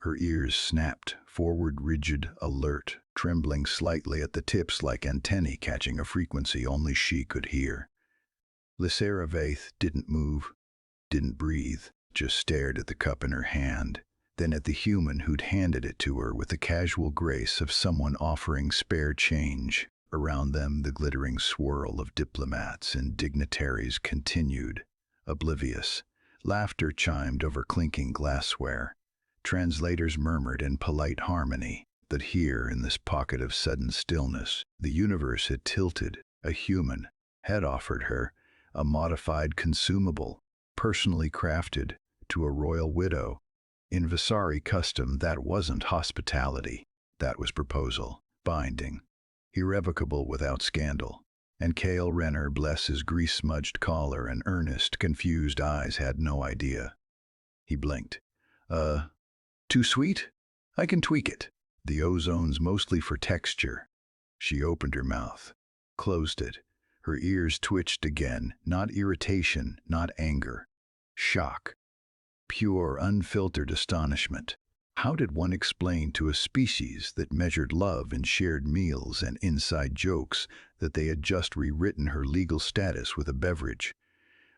Her ears snapped, forward rigid, alert, trembling slightly at the tips like antennae catching a frequency only she could hear. Lysera Vaith didn't move, didn't breathe, just stared at the cup in her hand, then at the human who'd handed it to her with the casual grace of someone offering spare change. Around them, the glittering swirl of diplomats and dignitaries continued, oblivious. Laughter chimed over clinking glassware. Translators murmured in polite harmony that here, in this pocket of sudden stillness, the universe had tilted. A human had offered her a modified consumable, personally crafted, to a royal widow. In Visari custom, that wasn't hospitality. That was proposal, binding, irrevocable without scandal. And Cale Renner, bless his grease-smudged collar and earnest, confused eyes, had no idea. He blinked. Too sweet? I can tweak it. The ozone's mostly for texture. She opened her mouth, closed it. Her ears twitched again, not irritation, not anger. Shock. Pure, unfiltered astonishment. How did one explain to a species that measured love in shared meals and inside jokes that they had just rewritten her legal status with a beverage?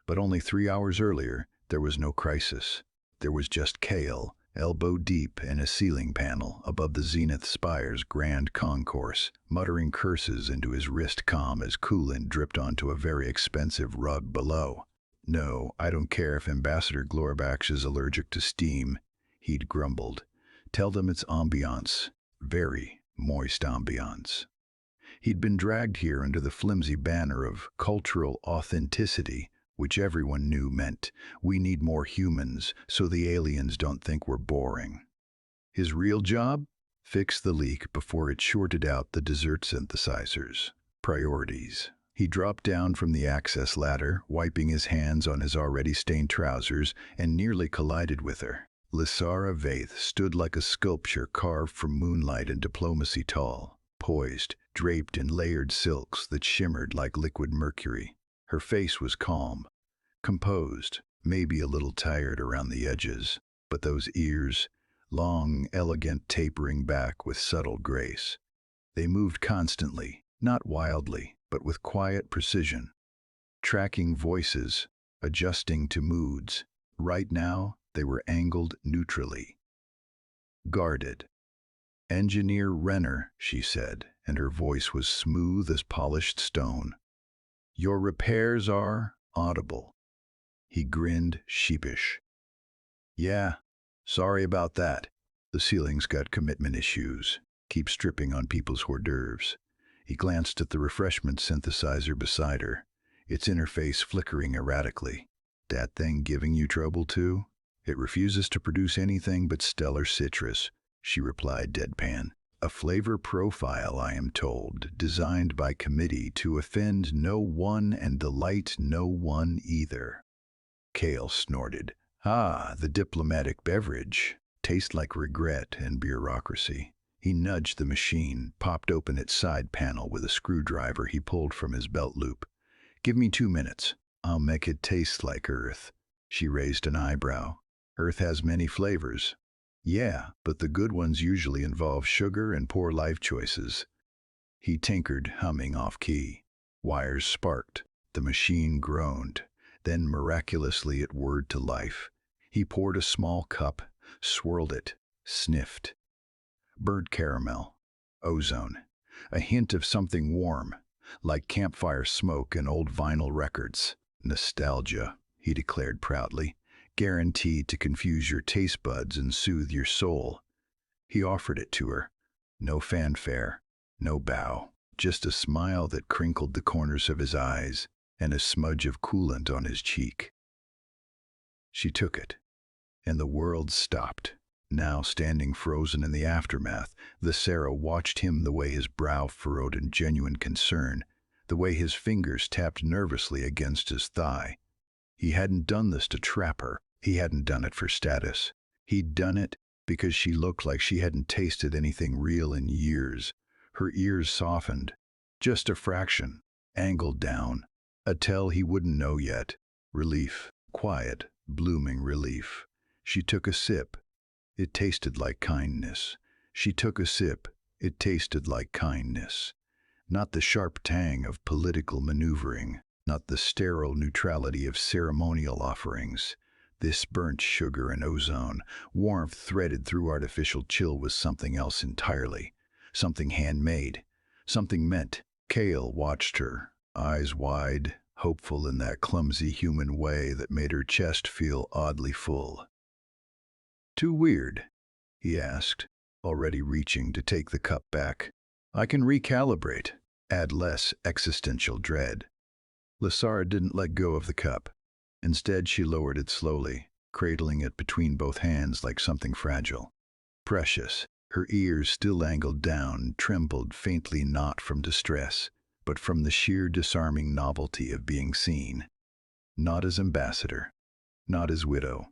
But only 3 hours earlier, there was no crisis. There was just Cale, elbow deep in a ceiling panel above the Zenith Spire's grand concourse, muttering curses into his wrist calm as coolant dripped onto a very expensive rug below. "No, I don't care if Ambassador Glorbax is allergic to steam," he'd grumbled. "Tell them it's ambiance. Very moist ambiance." He'd been dragged here under the flimsy banner of cultural authenticity, which everyone knew meant, we need more humans so the aliens don't think we're boring. His real job? Fix the leak before it shorted out the dessert synthesizers. Priorities. He dropped down from the access ladder, wiping his hands on his already stained trousers, and nearly collided with her. Lysera Vaith stood like a sculpture carved from moonlight and diplomacy, tall, poised, draped in layered silks that shimmered like liquid mercury. Her face was calm, composed, maybe a little tired around the edges, but those ears, long, elegant, tapering back with subtle grace. They moved constantly, not wildly, but with quiet precision, tracking voices, adjusting to moods. Right now, they were angled neutrally. Guarded. "Engineer Renner," she said, and her voice was smooth as polished stone. "Your repairs are audible." He grinned, sheepish. "Yeah, sorry about that. The ceiling's got commitment issues. Keep stripping on people's hors d'oeuvres." He glanced at the refreshment synthesizer beside her, its interface flickering erratically. "That thing giving you trouble too?" "It refuses to produce anything but stellar citrus," she replied deadpan. "A flavor profile, I am told, designed by committee to offend no one and delight no one either." Cale snorted. "Ah, the diplomatic beverage. Tastes like regret and bureaucracy." He nudged the machine, popped open its side panel with a screwdriver he pulled from his belt loop. "Give me 2 minutes. I'll make it taste like Earth." She raised an eyebrow. "Earth has many flavors." "Yeah, but the good ones usually involve sugar and poor life choices." He tinkered, humming off-key. Wires sparked. The machine groaned. Then miraculously it whirred to life. He poured a small cup, swirled it, sniffed. Burnt caramel. Ozone. A hint of something warm, like campfire smoke and old vinyl records. "Nostalgia," he declared proudly. "Guaranteed to confuse your taste buds and soothe your soul." He offered it to her. No fanfare, no bow, just a smile that crinkled the corners of his eyes and a smudge of coolant on his cheek. She took it, and the world stopped. Now, standing frozen in the aftermath, Lysera watched him, the way his brow furrowed in genuine concern, the way his fingers tapped nervously against his thigh. He hadn't done this to trap her. He hadn't done it for status. He'd done it because she looked like she hadn't tasted anything real in years. Her ears softened, just a fraction, angled down, a tell he wouldn't know yet. Relief, quiet, blooming relief. She took a sip, It tasted like kindness. She took a sip. It tasted like kindness. Not the sharp tang of political maneuvering, not the sterile neutrality of ceremonial offerings. This burnt sugar and ozone, warmth threaded through artificial chill, was something else entirely. Something handmade. Something meant. Kale watched her, eyes wide, hopeful in that clumsy human way that made her chest feel oddly full. "Too weird?" he asked, already reaching to take the cup back. "I can recalibrate, add less existential dread." Lysara didn't let go of the cup. Instead, she lowered it slowly, cradling it between both hands like something fragile. Precious. Her ears, still angled down, trembled faintly, not from distress, but from the sheer disarming novelty of being seen. Not as ambassador, not as widow.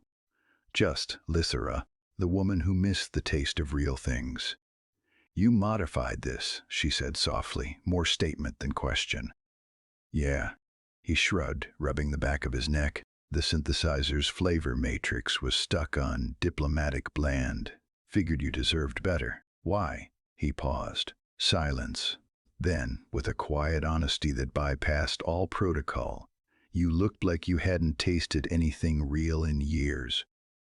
Just Lysara, the woman who missed the taste of real things. "You modified this," she said softly, more statement than question. "Yeah." He shrugged, rubbing the back of his neck. The synthesizer's flavor matrix was stuck on diplomatic bland. "Figured you deserved better." "Why?" He paused. Silence. Then, with a quiet honesty that bypassed all protocol, "You looked like you hadn't tasted anything real in years."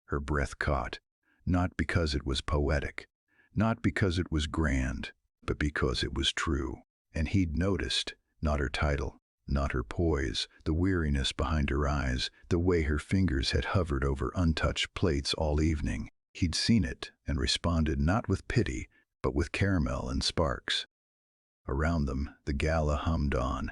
Her breath caught, not because it was poetic, not because it was grand, but because it was true. And he'd noticed, not her title, not her poise, the weariness behind her eyes, the way her fingers had hovered over untouched plates all evening. He'd seen it and responded not with pity, but with caramel and sparks. Around them, the gala hummed on.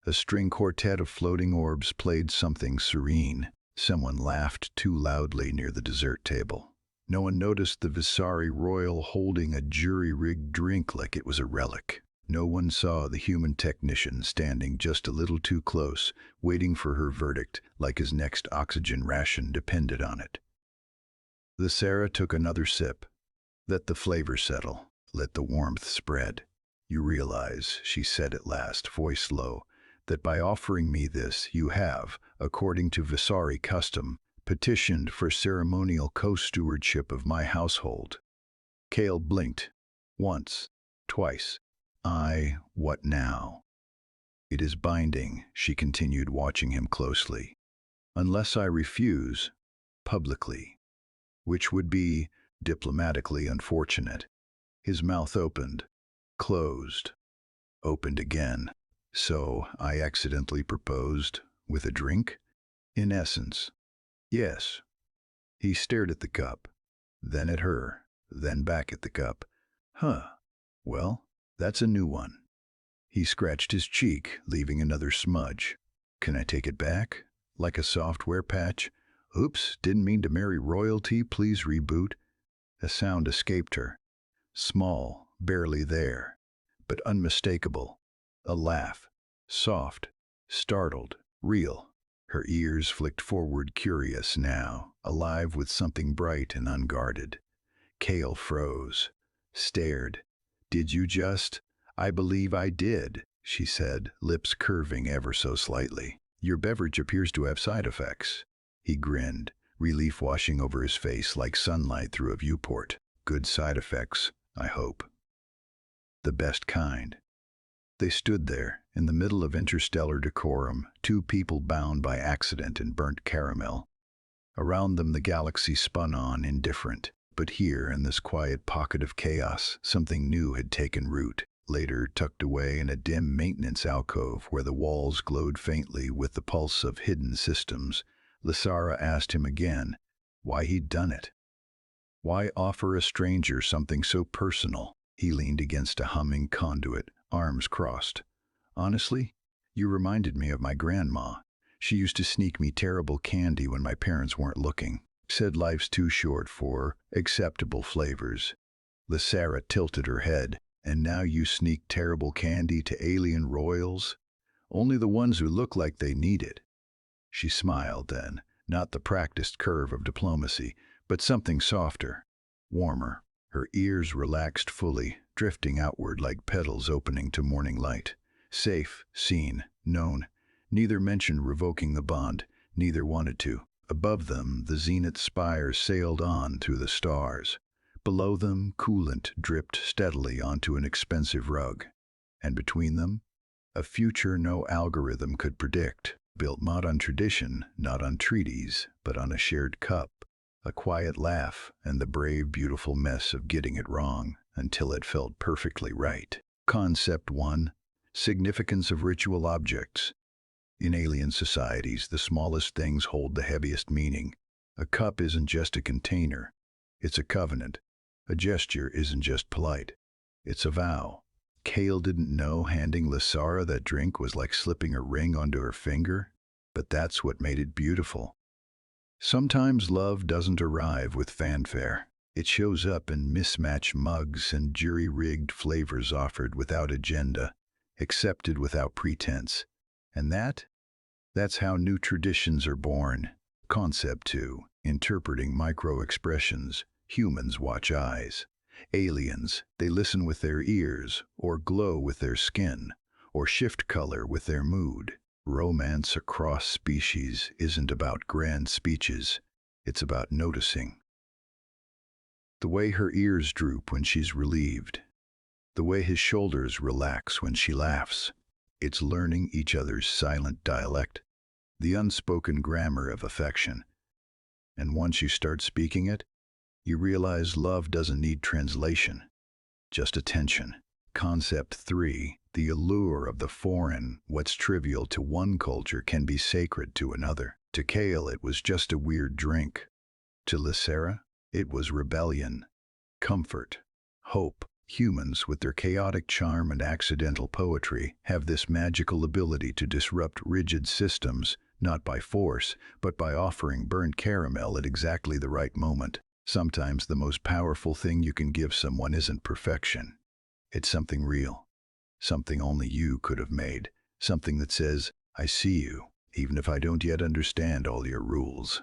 A string quartet of floating orbs played something serene. Someone laughed too loudly near the dessert table. No one noticed the Visari royal holding a jury-rigged drink like it was a relic. No one saw the human technician standing just a little too close, waiting for her verdict, like his next oxygen ration depended on it. Lysara took another sip. Let the flavor settle. Let the warmth spread. "You realize," she said at last, voice low, "that by offering me this, you have, according to Visari custom, petitioned for ceremonial co-stewardship of my household." Kale blinked. Once. Twice. What now?" "It is binding," she continued, watching him closely. "Unless I refuse, publicly. Which would be diplomatically unfortunate." His mouth opened, closed, opened again. "So I accidentally proposed with a drink?" "In essence, yes." He stared at the cup, then at her, then back at the cup. "Huh. Well, that's a new one." He scratched his cheek, leaving another smudge. "Can I take it back? Like a software patch? Oops, didn't mean to marry royalty, please reboot." A sound escaped her. Small, barely there, but unmistakable. A laugh. Soft, startled, real. Her ears flicked forward, curious now, alive with something bright and unguarded. Kale froze, stared. "Did you just—" "I believe I did," she said, lips curving ever so slightly. "Your beverage appears to have side effects." He grinned, relief washing over his face like sunlight through a viewport. "Good side effects, I hope. The best kind." They stood there, in the middle of interstellar decorum, two people bound by accident in burnt caramel. Around them the galaxy spun on, indifferent. But here, in this quiet pocket of chaos, something new had taken root. Later, tucked away in a dim maintenance alcove where the walls glowed faintly with the pulse of hidden systems, Lysara asked him again why he'd done it. Why offer a stranger something so personal? He leaned against a humming conduit, arms crossed. "Honestly, you reminded me of my grandma. She used to sneak me terrible candy when my parents weren't looking. Said life's too short for acceptable flavors." Lysara tilted her head. "And now you sneak terrible candy to alien royals? Only the ones who look like they need it." She smiled then, not the practiced curve of diplomacy, but something softer, warmer. Her ears relaxed fully, drifting outward like petals opening to morning light. Safe, seen, known. Neither mentioned revoking the bond, neither wanted to. Above them, the zenith spires sailed on through the stars. Below them, coolant dripped steadily onto an expensive rug. And between them, a future no algorithm could predict, built not on tradition, not on treaties, but on a shared cup, a quiet laugh, and the brave, beautiful mess of getting it wrong until it felt perfectly right. Concept 1. Significance of ritual objects. In alien societies, the smallest things hold the heaviest meaning. A cup isn't just a container, it's a covenant. A gesture isn't just polite, it's a vow. Kale didn't know handing Lysara that drink was like slipping a ring onto her finger, but that's what made it beautiful. Sometimes love doesn't arrive with fanfare. It shows up in mismatched mugs and jury-rigged flavors offered without agenda, accepted without pretense. And that's how new traditions are born. Concept 2. Interpreting micro-expressions. Humans watch eyes. Aliens, they listen with their ears, or glow with their skin, or shift color with their mood. Romance across species isn't about grand speeches, it's about noticing. The way her ears droop when she's relieved. The way his shoulders relax when she laughs. It's learning each other's silent dialect, the unspoken grammar of affection. And once you start speaking it, you realize love doesn't need translation, just attention. Concept 3. The allure of the foreign. What's trivial to one culture can be sacred to another. To Kale, it was just a weird drink. To Lysara, it was rebellion, comfort, hope. Humans, with their chaotic charm and accidental poetry, have this magical ability to disrupt rigid systems, not by force, but by offering burnt caramel at exactly the right moment. Sometimes the most powerful thing you can give someone isn't perfection. It's something real, something only you could have made, something that says, I see you, even if I don't yet understand all your rules.